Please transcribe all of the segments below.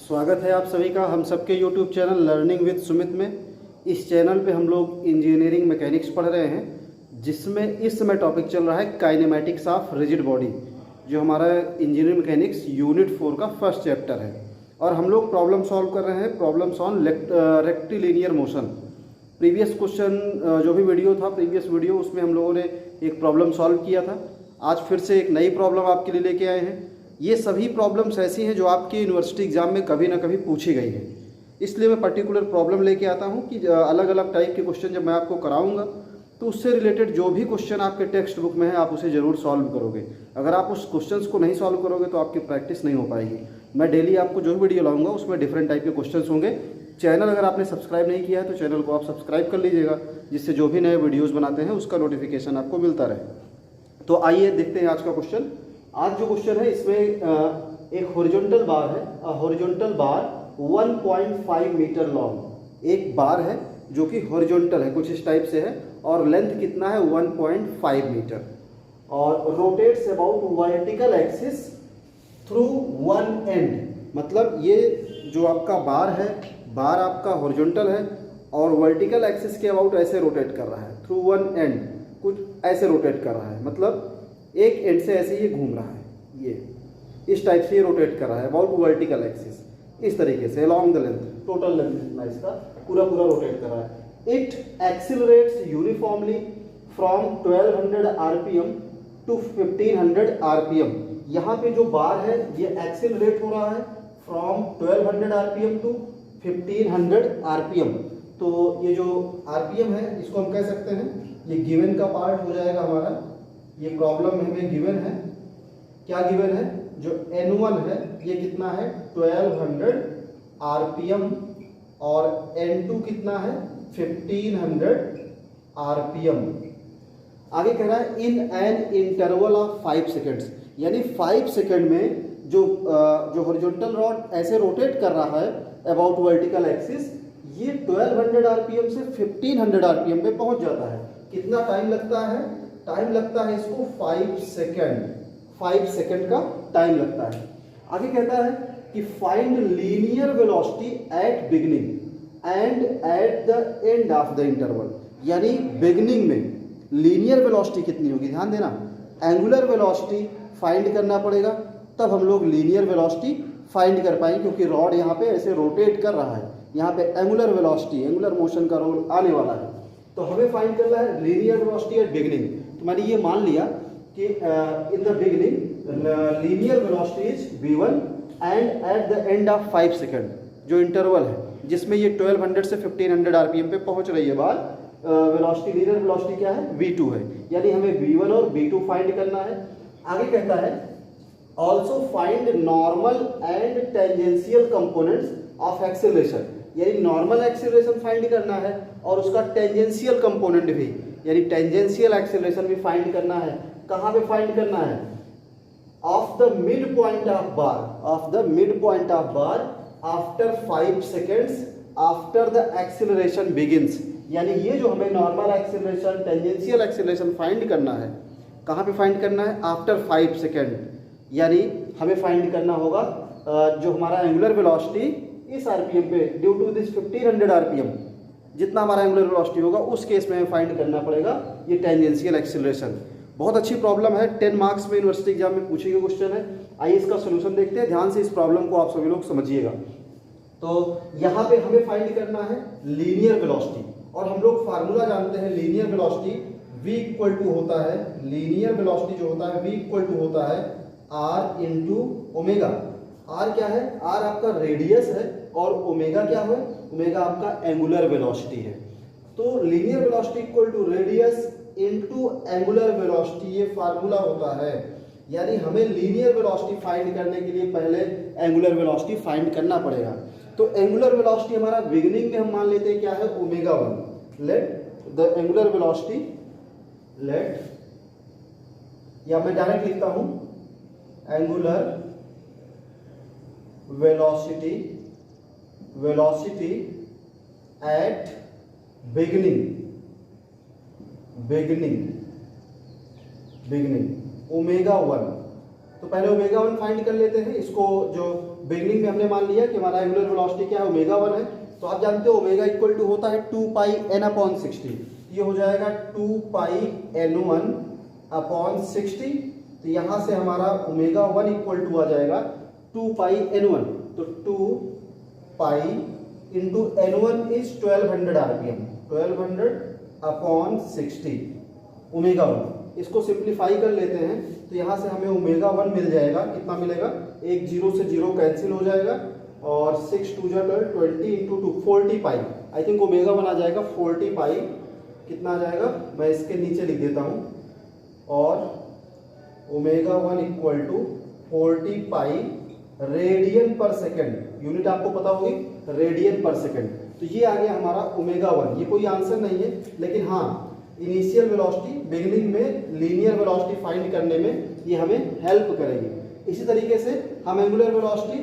स्वागत है आप सभी का हम सबके YouTube channel learning with Sumit में। इस चैनल पे हम लोग इंजीनियरिंग मैकेनिक्स पढ़ रहे हैं, जिसमें इस समय टॉपिक चल रहा है काइनेमैटिक्स ऑफ रिजिड बॉडी, जो हमारा इंजीनियरिंग मैकेनिक्स यूनिट 4 का फर्स्ट चैप्टर है। और हम लोग प्रॉब्लम सॉल्व कर रहे हैं, problems on rectilinear motion. Previous question जो भी वीडियो था, प्रीवियस वीडियो, उसमें हम लोगों ने एक प्रॉब्लम सॉल्व किया था। आज फिर से एक नई प्रॉब्लम आपके लिए लेके आए हैं। ये सभी प्रॉब्लम्स ऐसी हैं जो आपके यूनिवर्सिटी एग्जाम में कभी ना कभी पूछी गई है, इसलिए मैं पर्टिकुलर प्रॉब्लम लेके आता हूँ कि अलग अलग टाइप के क्वेश्चन जब मैं आपको कराऊंगा तो उससे रिलेटेड जो भी क्वेश्चन आपके टेक्स्ट बुक में है आप उसे ज़रूर सॉल्व करोगे। अगर आप उस क्वेश्चंस को नहीं सॉल्व करोगे तो आपकी प्रैक्टिस नहीं हो पाएगी। मैं डेली आपको जो भी वीडियो लाऊंगा उसमें डिफरेंट टाइप के क्वेश्चन होंगे। चैनल अगर आपने सब्सक्राइब नहीं किया है तो चैनल को आप सब्सक्राइब कर लीजिएगा, जिससे जो भी नए वीडियोज़ बनाते हैं उसका नोटिफिकेशन आपको मिलता रहे। तो आइए देखते हैं आज का क्वेश्चन। आज जो क्वेश्चन है इसमें एक हॉरिजॉन्टल बार है, हॉरिजॉन्टल बार 1.5 मीटर लॉन्ग। एक बार है जो कि हॉरिजॉन्टल है, कुछ इस टाइप से है, और लेंथ कितना है 1.5 मीटर, और rotates about vertical axis through one and. मतलब ये जो आपका बार है, बार आपका हॉरिजॉन्टल है और वर्टिकल एक्सिस के अबाउट ऐसे रोटेट कर रहा है, थ्रू वन एंड, कुछ ऐसे रोटेट कर रहा है, मतलब एक एंड से ऐसे ये घूम रहा है, ये इस टाइप से ये रोटेट कर रहा है अबाउट वर्टिकल एक्सिस, इस तरीके से along the length, total length इतना इसका पूरा रोटेट कर रहा है। It accelerates uniformly from 1200 RPM to 1500 RPM. यहाँ पे जो बार है ये एक्सिलरेट हो रहा है फ्रॉम 1200 आरपीएम टू 1500 आरपीएम। तो ये जो आरपीएम है इसको हम कह सकते हैं ये गिवन का पार्ट हो जाएगा हमारा। ये प्रॉब्लम हमें गिवन है, क्या गिवन है, जो N1 है ये कितना है 1200 आरपीएम और N2 कितना है 1500 आरपीएम। आगे कह रहा है in an interval of 5 seconds, यानी 5 सेकेंड में जो हॉरिजॉन्टल रॉड ऐसे रोटेट कर रहा है अबाउट वर्टिकल एक्सिस, ये 1200 आरपीएम से 1500 आरपीएम पे पहुंच जाता है। कितना टाइम लगता है? टाइम लगता है इसको 5 सेकेंड, 5 सेकेंड का टाइम लगता है। आगे कहता है कि find linear velocity at beginning end at the end of the interval. यानी बिगिनिंग में लीनियर वेलोसिटी कितनी होगी, ध्यान देना, एंगुलर वेलोसिटी फाइंड करना पड़ेगा, तब हम लोग लीनियर वेलोसिटी फाइंड कर पाएंगे, क्योंकि रॉड यहाँ पे ऐसे रोटेट कर रहा है, यहाँ पे एंगुलर वेलोसिटी, एंगुलर मोशन का रोल आने वाला है। तो हमें फाइंड करना है लीनियर वेलोसिटी एट बिगिनिंग। तो मैंने ये मान लिया कि इन the beginning linear velocity is v1 and at the end of 5 second, जो इंटरवल है जिसमें ये 1200 से 1500 आरपीएम पे पहुंच रही है बार, वेलोसिटी, लीनियर वेलोसिटी क्या है v2 है, यानी हमें v1 और v2 फाइंड करना है। आगे कहता है also find normal and tangential components of acceleration, यानी नॉर्मल एक्सेलरेशन फाइंड करना है और उसका टेंजेंशियल कंपोनेंट भी, यानी टेंजेंशियल एक्सेलरेशन भी फाइंड करना है। कहाँ पे फाइंड करना है? Of the mid point of bar, of the mid point of bar after 5 seconds after the acceleration begins. यानी ये जो हमें normal acceleration, tangential acceleration find करना है, कहाँ पे फाइंड करना है? आफ्टर 5 सेकेंड, यानी हमें फाइंड करना होगा जो हमारा एंगुलर वेलोसिटी इस आरपीएम पे ड्यू टू दिस 1500 आरपीएम, जितना हमारा एंगुलर वेलोसिटी होगा उस केस में हमें फाइंड करना पड़ेगा ये टेंजेंशियल एक्सेलरेशन। बहुत अच्छी प्रॉब्लम है, 10 मार्क्स में यूनिवर्सिटी एग्जाम में पूछे गए क्वेश्चन है। आइए इसका सोल्यूशन देखते हैं, ध्यान से इस प्रॉब्लम को आप सभी लोग समझिएगा। तो यहाँ पे हमें फाइंड करना है लीनियर वेलोसिटी, और हम लोग फार्मूला जानते हैं linear velocity v equal to होता है, लीनियर वेलोसिटी जो होता है v इक्वल टू होता है r इंटू ओमेगा। r क्या है? r आपका रेडियस है और ओमेगा क्या है? ओमेगा आपका एंगुलर वेलोसिटी है। तो linear velocity equal to radius into angular velocity, ये फार्मूला होता है। यानी हमें लीनियर वेलोसिटी फाइंड करने के लिए पहले एंगुलर वेलोसिटी फाइंड करना पड़ेगा। तो एंगुलर वेलोसिटी हमारा बिगिनिंग में हम मान लेते हैं क्या है? Omega 1। Let the angular velocity, let, या मैं डायरेक्ट लिखता हूं angular velocity, velocity at beginning, beginning, beginning omega 1, तो पहले ओमेगा 1 फाइंड कर लेते हैं। इसको जो बिगनिंग में हमने मान लिया कि हमारा एंगुलर वेलोसिटी क्या है, ओमेगा 1 है। तो आप जानते हो ओमेगा इक्वल टू होता है 2 पाई एन अपॉन 60। ये हो जाएगा 2 पाई n1 अपॉन 60। तो यहाँ से हमारा ओमेगा 1 इक्वल टू आ जाएगा 2 पाई n1। तो 2 pi into n1 is 1200 RPM, 1200 upon 60 omega 1। इसको सिंप्लीफाई कर लेते हैं तो यहाँ से हमें ओमेगा 1 मिल जाएगा। कितना मिलेगा, एक जीरो से जीरो कैंसिल हो जाएगा और 6 2 जा 20 into 2 40 pi. I think omega 1 आ जाएगा 40 पाई। कितना आ जाएगा, मैं इसके नीचे लिख देता हूँ, और omega 1 equal to 40 pi radian per second. Unit आपको पता होगी, रेडियन पर सेकेंड। तो ये आ गया हमारा ओमेगा 1। ये कोई आंसर नहीं है, लेकिन हाँ इनिशियल वेलोसिटी, बिगिनिंग में लीनियर वेलोसिटी फाइंड करने में ये हमें हेल्प करेगी। इसी तरीके से हम angular velocity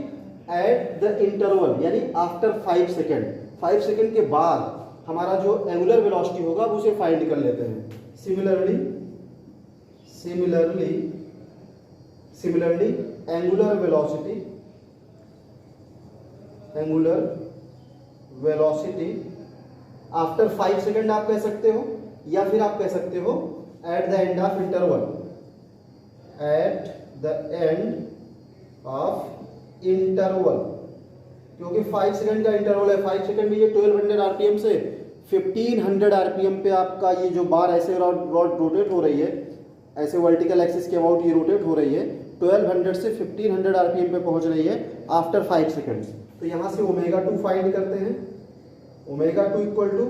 at the interval यानी आफ्टर 5 सेकेंड, 5 सेकेंड के बाद हमारा जो एंगुलर वेलोसिटी होगा उसे फाइंड कर लेते हैं। Similarly angular velocity after 5 second आप कह सकते हो, या फिर आप कह सकते हो eight the end of interval, eight the end of interval, क्योंकि 5 सेकंड का इंटरवल है। 5 सेकंड में ये 1200 आरपीएम से 1500 आरपीएम पे आपका ये जो बार ऐसे रॉड रोटेट हो रही है, ऐसे वर्टिकल एक्सिस के अबाउट ये रोटेट हो रही है, 1200 से 1500 आरपीएम पे पहुंच रही है आफ्टर 5 सेकंड्स। तो यहाँ से ओमेगा 2 फाइंड करते हैं। Omega 2 equal to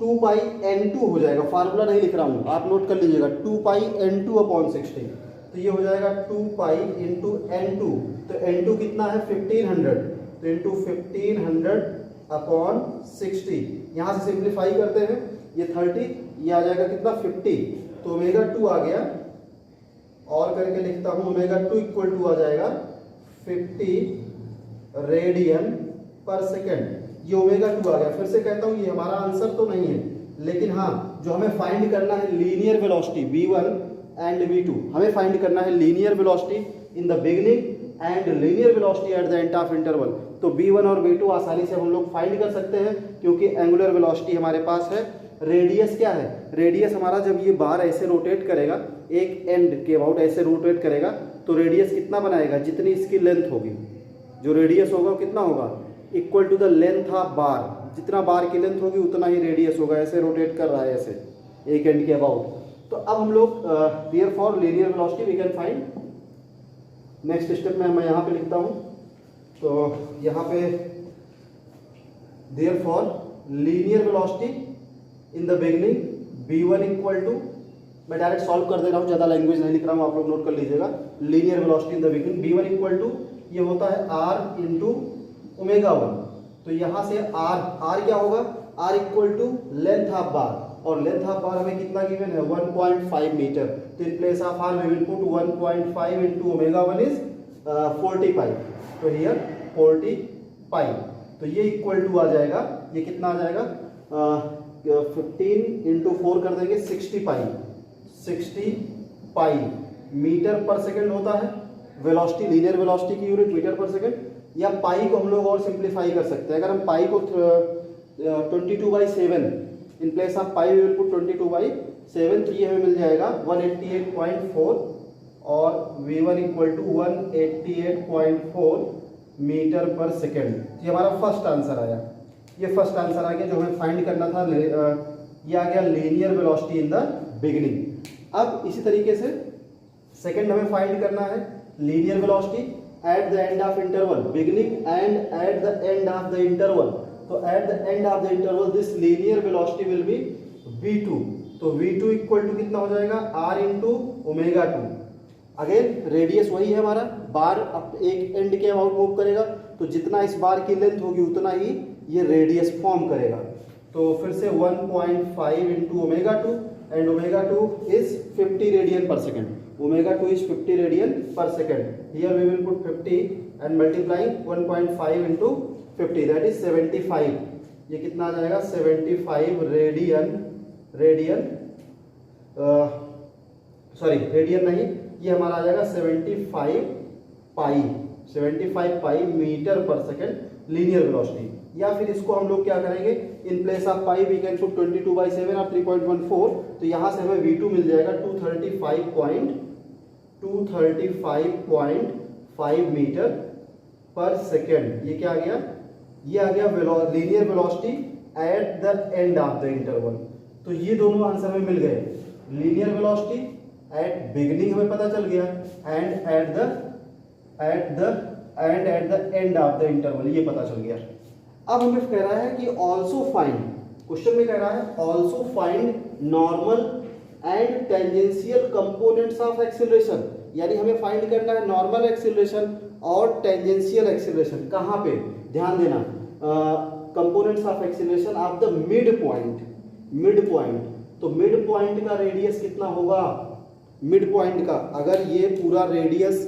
2 pi n2 हो जाएगा। फार्मूला नहीं लिख रहा हूँ, आप नोट कर लीजिएगा, 2 पाई n2 अपॉन 60। तो ये हो जाएगा 2 पाई इंटू n2। तो n2 कितना है 1500, तो इंटू 1500 अपॉन 60। यहाँ से सिंप्लीफाई करते हैं, ये 30, ये आ जाएगा कितना 50। तो ओमेगा 2 आ गया, और करके लिखता हूँ ओमेगा 2 इक्वल टू आ जाएगा 50 रेडियन पर सेकेंड। ये ओमेगा 2 आ गया। फिर से कहता हूँ ये हमारा आंसर तो नहीं है, लेकिन हाँ जो हमें फाइंड करना है linear velocity v1 and v2, हमें फाइंड करना है linear velocity in the beginning and linear velocity at the end of interval. तो v1 और v2 आसानी से हम लोग फाइंड कर सकते हैं, क्योंकि एंगुलर वेलोसिटी हमारे पास है। रेडियस क्या है, रेडियस हमारा जब ये बार ऐसे रोटेट करेगा, एक एंड के अबाउट ऐसे रोटेट करेगा, तो रेडियस कितना बनाएगा, जितनी इसकी लेंथ होगी, जो रेडियस होगा वो कितना होगा, equal to the length of bar. जितना बार की लेंथ होगी उतना ही रेडियस होगा। ऐसे रोटेट कर रहा है ऐसे एक एंड के अबाउट। तो अब हम लोग therefore linear velocity we can find. Next step में मैं यहाँ पे लिखता हूँ, तो यहाँ पे therefore linear velocity in the beginning v1 equal to, मैं डायरेक्ट सॉल्व कर दे रहा हूँ, ज़्यादा लैंग्वेज नहीं लिख रहा हूँ, आप लोग नोट कर लीजिएगा। Linear velocity in the beginning v1 equal to, ये होता है r इंटू ओमेगा 1। तो यहाँ से r क्या होगा, r equal to length of bar, और लेंथ ऑफ बार हमें कितना गिवन है 1.5 मीटर। तो in place of r we will put 1.5 into omega 1 is 40 पाई। तो हियर 40 पाई, तो ये इक्वल टू आ जाएगा, ये कितना आ जाएगा 15 इंटू 4 कर देंगे 60 पाई, 60 पाई मीटर पर सेकेंड होता है वेलोसिटी, लीनियर वेलोसिटी की यूनिट मीटर पर सेकेंड। या पाई को हम लोग और सिंप्लीफाई कर सकते हैं। अगर हम पाई को 22/7 in place of pi we will put 22/7, तो ये हमें मिल जाएगा 188.4, और v1 equal to 188.4 metre per second. ये हमारा फर्स्ट आंसर आया। ये फर्स्ट आंसर आ गया जो हमें फाइंड करना था। ये आ गया linear velocity in the beginning. अब इसी तरीके से सेकेंड हमें फाइंड करना है linear velocity at the end of interval, beginning end at the end of the interval. तो at the end of the interval this linear velocity will be v2। तो v2 equal to कितना हो जाएगा r into omega 2। Again radius वही है हमारा, बार अब एक एंड के अबाउट मूव करेगा, तो जितना इस बार की लेंथ होगी उतना ही ये रेडियस फॉर्म करेगा। तो फिर से 1.5 into omega 2, and omega 2 is 50 radian per second. Omega 2 is 50 radian per second. Here we will put 50 and multiplying 1.5 into 50, that is 75। ये कितना आ जाएगा 75 रेडियन, रेडियन नहीं ये हमारा आ जाएगा 75 pi metre per second linear velocity. या फिर इसको हम लोग क्या करेंगे, in place of pi we can put 22/7 और 3.14, तो यहाँ से हमें V2 मिल जाएगा 235.5 मीटर पर सेकेंड। ये क्या आ गया, ये आ गया linear velocity at the end of the interval. तो ये दोनों आंसर हमें मिल गए, लीनियर वेलोसिटी एट बिगिनिंग हमें पता चल गया and at the end of the interval ये पता चल गया। अब हमें कह रहा है कि ऑल्सो फाइंड, क्वेश्चन में कह रहा है also find normal and tangential components of acceleration, यानी हमें फाइंड करना है नॉर्मल एक्सीलरेशन और टेंजेंशियल एक्सीलरेशन। कहाँ पे, ध्यान देना, components of acceleration of the mid point. तो मिड पॉइंट का रेडियस कितना होगा, मिड पॉइंट का अगर ये पूरा रेडियस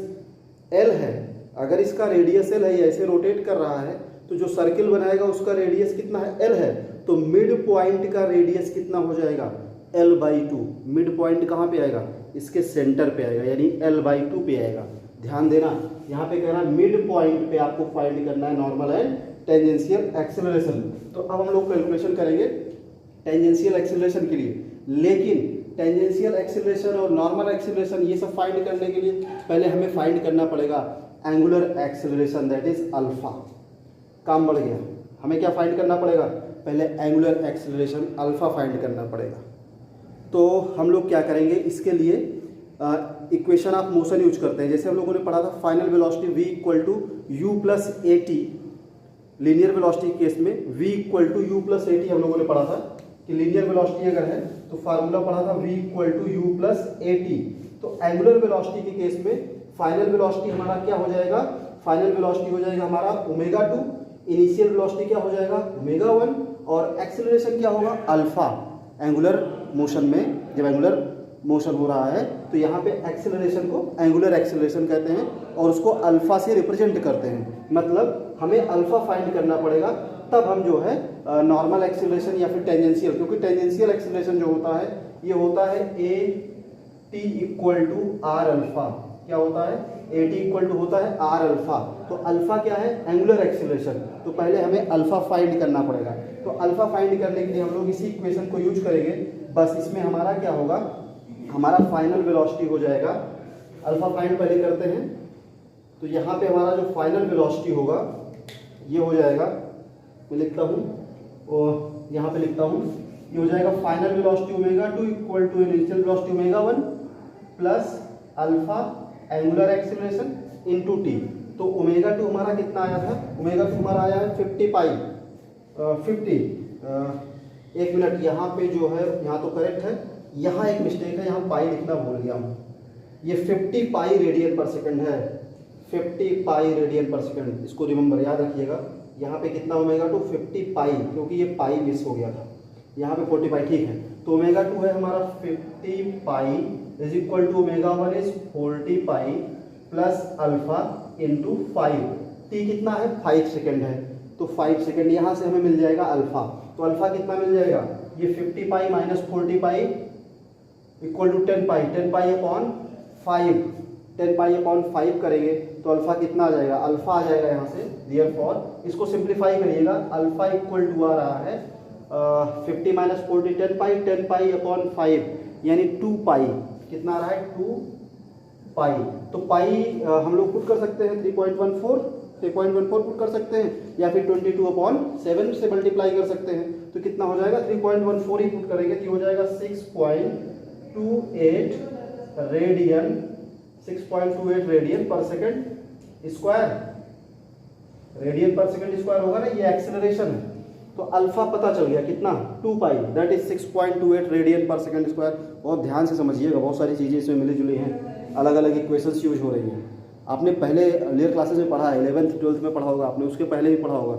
L है, अगर इसका रेडियस L है, ये ऐसे रोटेट कर रहा है, तो जो सर्किल बनाएगा उसका रेडियस कितना है, L है, तो मिड पॉइंट का रेडियस कितना हो जाएगा, L/2। मिड पॉइंट कहाँ पे आएगा, इसके सेंटर पे आएगा, यानी L/2 पे आएगा। ध्यान देना, यहाँ पे कह रहा है मिड पॉइंट पे आपको फाइंड करना है नॉर्मल एंड टेंजेंशियल एक्सेलरेशन। तो अब हम लोग कैलकुलेशन करेंगे टेंजेंशियल एक्सेलरेशन के लिए, लेकिन टेंजेंशियल एक्सेलरेशन और नॉर्मल एक्सेलरेशन ये सब फाइंड करने के लिए पहले हमें फाइंड करना पड़ेगा angular acceleration, that is alpha. काम बढ़ गया, हमें क्या फाइंड करना पड़ेगा, पहले एंगुलर एक्सेलरेशन अल्फा फाइंड करना पड़ेगा। तो हम लोग क्या करेंगे, इसके लिए इक्वेशन ऑफ मोशन यूज करते हैं। जैसे हम लोगों ने पढ़ा था final velocity v = u + at, linear velocity case में v = u + at हम लोगों ने पढ़ा था कि लीनियर वेलोसिटी अगर है तो फार्मूला पढ़ा था v = u + at। तो एंगुलर वेलोसिटी के केस में फाइनल वेलोसिटी हमारा क्या हो जाएगा, फाइनल वेलोसिटी हो जाएगा हमारा ω2, इनिशियल वेलोसिटी क्या हो जाएगा ω1, और एक्सेलरेशन क्या होगा अल्फा। एंगुलर मोशन में जब एंगुलर मोशन हो रहा है तो यहाँ पे एक्सेलरेशन को एंगुलर एक्सेलरेशन कहते हैं और उसको अल्फा से रिप्रेजेंट करते हैं। मतलब हमें अल्फा फाइंड करना पड़ेगा, तब हम जो है नॉर्मल एक्सेलरेशन या फिर टेंजेंशियल, क्योंकि टेंजेंशियल एक्सेलरेशन जो होता है ये होता है AT = R अल्फा। क्या होता है, AT होता है R अल्फा। तो अल्फा क्या है, एंगुलर एक्सेलरेशन। तो पहले हमें अल्फा फाइंड करना पड़ेगा। तो अल्फा फाइंड करने के लिए हम लोग इसी इक्वेशन को यूज करेंगे। बस इसमें हमारा क्या होगा, हमारा फाइनल वेलोसिटी हो जाएगा, अल्फा फाइंड पहले करते हैं। तो यहाँ पे हमारा जो फाइनल वेलोसिटी होगा ये हो जाएगा, मैं लिखता हूँ और यहाँ पे लिखता हूँ, ये हो जाएगा final velocity ω2 = initial velocity ω1 plus alpha angular acceleration into t। तो ω2 हमारा कितना आया था, ω2 हमारा आया है 50 पाई 50। एक मिनट, यहाँ पे जो है, यहाँ तो करेक्ट है, यहाँ एक मिस्टेक है, यहाँ पाई लिखना भूल गया हूँ। ये 50 पाई रेडियन पर सेकंड है, 50 पाई रेडियन पर सेकंड, इसको रिमेंबर याद रखिएगा। यहाँ पे कितना ω2 50 पाई, क्योंकि ये पाई मिस हो गया था, यहाँ पे 40 पाई ठीक है। तो ω2 है हमारा 50 pi = ω1 is 40 pi plus alpha into 5। t कितना है 5 सेकेंड है, तो 5 सेकेंड यहाँ से हमें मिल जाएगा अल्फा। तो अल्फा कितना मिल जाएगा, ये 50 पाई माइनस 40 पाई = 10 पाई, 10 पाई अपॉन 5, 10 पाई अपॉन 5 करेंगे तो अल्फा कितना आ जाएगा, अल्फा आ जाएगा यहाँ से। देयरफॉर इसको सिंप्लीफाई करिएगा, अल्फा = आ रहा है 50 माइनस 40 10 पाई अपॉन 5, यानी 2 पाई, कितना आ रहा है 2 पाई। तो पाई हम लोग पुट कर सकते हैं 3.14 पुट कर सकते हैं, या फिर 22/7 से मल्टीप्लाई कर सकते हैं। तो कितना हो जाएगा, 3.14 ही पुट करेंगे तो हो जाएगा 6.28 रेडियन पर सेकंड स्क्वायर। रेडियन पर सेकंड स्क्वायर होगा ना, ये एक्सेलरेशन है। तो अल्फा पता चल गया कितना, 2 पाई, दैट इज 6.28 रेडियन पर सेकंड स्क्वायर। बहुत ध्यान से समझिएगा, बहुत सारी चीज़ें इसमें मिली जुली हैं, अलग अलग इक्वेशंस यूज हो रही हैं। आपने पहले लेयर क्लासेस में पढ़ा है, 11th 12th में पढ़ा होगा आपने, उसके पहले भी पढ़ा होगा,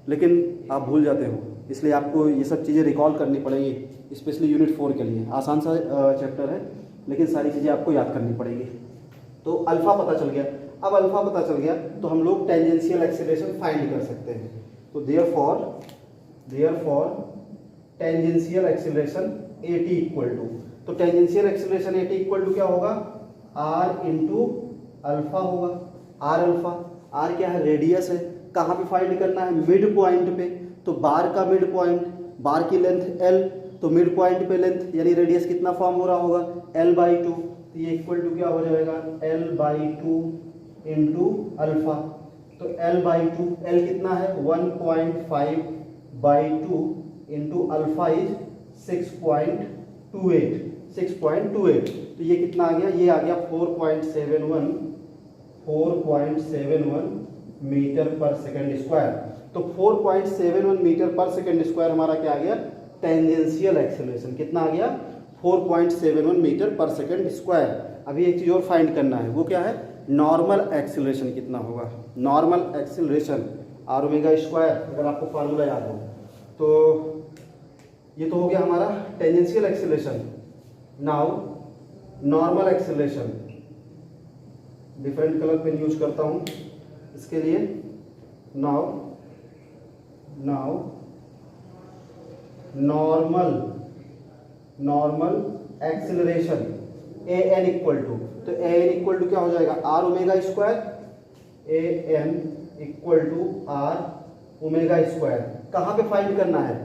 लेकिन आप भूल जाते हो, इसलिए आपको ये सब चीज़ें रिकॉल करनी पड़ेगी, स्पेशली यूनिट 4 के लिए। आसान सा चैप्टर है, लेकिन सारी चीज़ें आपको याद करनी पड़ेगी। तो अल्फा पता चल गया। अब अल्फा पता चल गया तो हम लोग टेंजेंशियल एक्सेलरेशन फाइंड कर सकते हैं। तो देयरफॉर टेंजेंशियल एक्सेलरेशन AT = तो टेंजेंशियल एक्सेलरेशन AT = क्या होगा, आर इंटू अल्फा होगा, आर अल्फा। आर क्या है, रेडियस है। कहाँ पे फाइंड करना है, मिड पॉइंट पे। तो बार का मिड पॉइंट, बार की लेंथ एल, तो मिड पॉइंट पे लेंथ यानी रेडियस कितना फॉर्म हो रहा होगा, L/2। तो ये इक्वल टू क्या हो जाएगा, L/2 इंटू अल्फा। तो L/2, L कितना है 1.5/2 इंटू अल्फा इज 6.28। तो ये कितना आ गया, ये आ गया 4.71 मीटर पर सेकंड स्क्वायर। तो 4.71 मीटर पर सेकंड स्क्वायर हमारा क्या आ गया, टेंजेंशियल एक्सेलरेशन। कितना आ गया, 4.71 मीटर पर सेकंड स्क्वायर। अभी एक चीज़ और फाइंड करना है, वो क्या है, नॉर्मल एक्सेलरेशन कितना होगा। Normal acceleration R omega square, अगर आपको फार्मूला याद हो तो ये तो हो गया हमारा tangential acceleration. Now normal acceleration, different colour pen use करता हूँ इसके लिए। Now normal acceleration A N equal to, तो ए एन इक्वल टू क्या हो जाएगा, R omega square. A N equal to R omega square. कहाँ पे फाइंड करना है,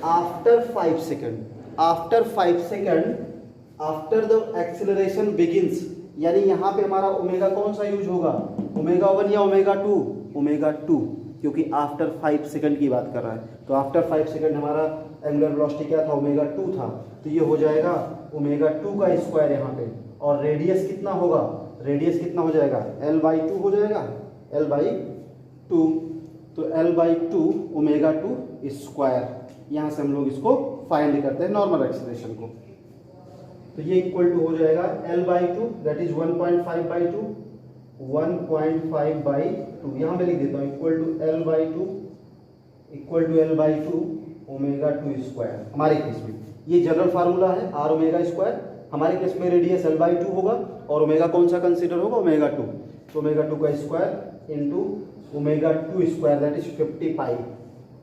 after 5 second. After 5 second after the acceleration begins, यानी यहाँ पे हमारा ओमेगा कौन सा यूज होगा, ओमेगा 1 या ओमेगा 2, ओमेगा 2, क्योंकि आफ्टर 5 सेकंड की बात कर रहा है। तो आफ्टर 5 सेकंड हमारा एंगुलर वेलोसिटी क्या था, ओमेगा 2 था। तो ये हो जाएगा ओमेगा 2 का स्क्वायर यहाँ पे। और रेडियस कितना होगा, रेडियस कितना हो जाएगा, L/2 हो जाएगा, L/2। तो L/2 ओमेगा 2 स्क्वायर। यहाँ से हम लोग इसको फाइंड करते हैं नॉर्मल एक्सेलरेशन को। तो ये इक्वल टू हो जाएगा L/2 दैट इज 1.5/2, 1.5/2। यहाँ मैं लिख देता हूँ equal to L/2 omega 2 square. हमारे केस में ये जनरल फार्मूला है, आर ओमेगा स्क्वायर। हमारे केस में रेडियस L/2 होगा और ओमेगा कौन सा कंसीडर होगा, ओमेगा 2। तो ओमेगा 2 का square into omega 2 square that is 50 pi.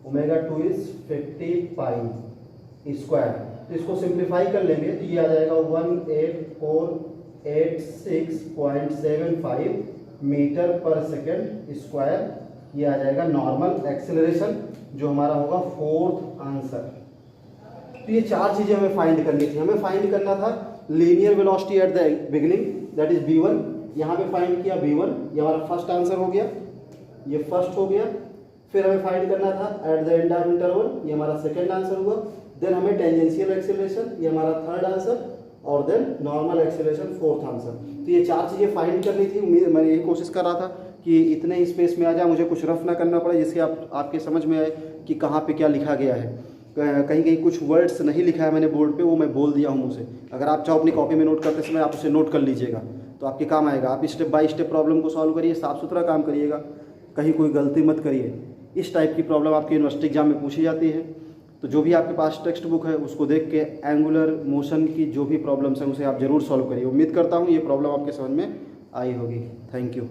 Omega 2 is 50 pi square. तो इसको सिंप्लीफाई कर लेंगे तो ये आ जाएगा 18486.75 मीटर पर सेकेंड स्क्वायर। ये आ जाएगा नॉर्मल एक्सेलरेशन, जो हमारा होगा 4th आंसर। तो ये 4 चीजें हमें फाइंड करनी थी। हमें फाइंड करना था linear velocity at the beginning that is v1। यहाँ पे फाइंड किया v1, ये हमारा फर्स्ट आंसर हो गया, ये फर्स्ट हो गया। फिर हमें फाइंड करना था at the end of interval, ये हमारा सेकेंड आंसर हुआ। देन हमें टेंजेंशियल एक्सेलरेशन, ये हमारा थर्ड आंसर। और then normal acceleration 4th answer. तो ये 4 चीज़ें फाइंड करनी थी। मैं यही कोशिश कर रहा था कि इतने ही स्पेस में आ जाए, मुझे कुछ रफ ना करना पड़े, जिससे आपके समझ में आए कि कहाँ पे क्या लिखा गया है। कहीं कहीं कुछ वर्ड्स नहीं लिखा है मैंने बोर्ड पे, वो मैं बोल दिया हूँ मुँह से। अगर आप चाहो अपनी कॉपी में नोट करते समय आप उसे नोट कर लीजिएगा, तो आपके काम आएगा। आप स्टेप बाय स्टेप प्रॉब्लम को सॉल्व करिए, साफ सुथरा काम करिएगा, कहीं कोई गलती मत करिए। इस टाइप की प्रॉब्लम आपकी यूनिवर्सिटी एग्जाम में पूछी जाती है। तो जो भी आपके पास टेक्स्ट बुक है उसको देख के एंगुलर मोशन की जो भी प्रॉब्लम्स हैं उसे आप जरूर सॉल्व करिए। उम्मीद करता हूँ ये प्रॉब्लम आपके समझ में आई होगी। Thank you.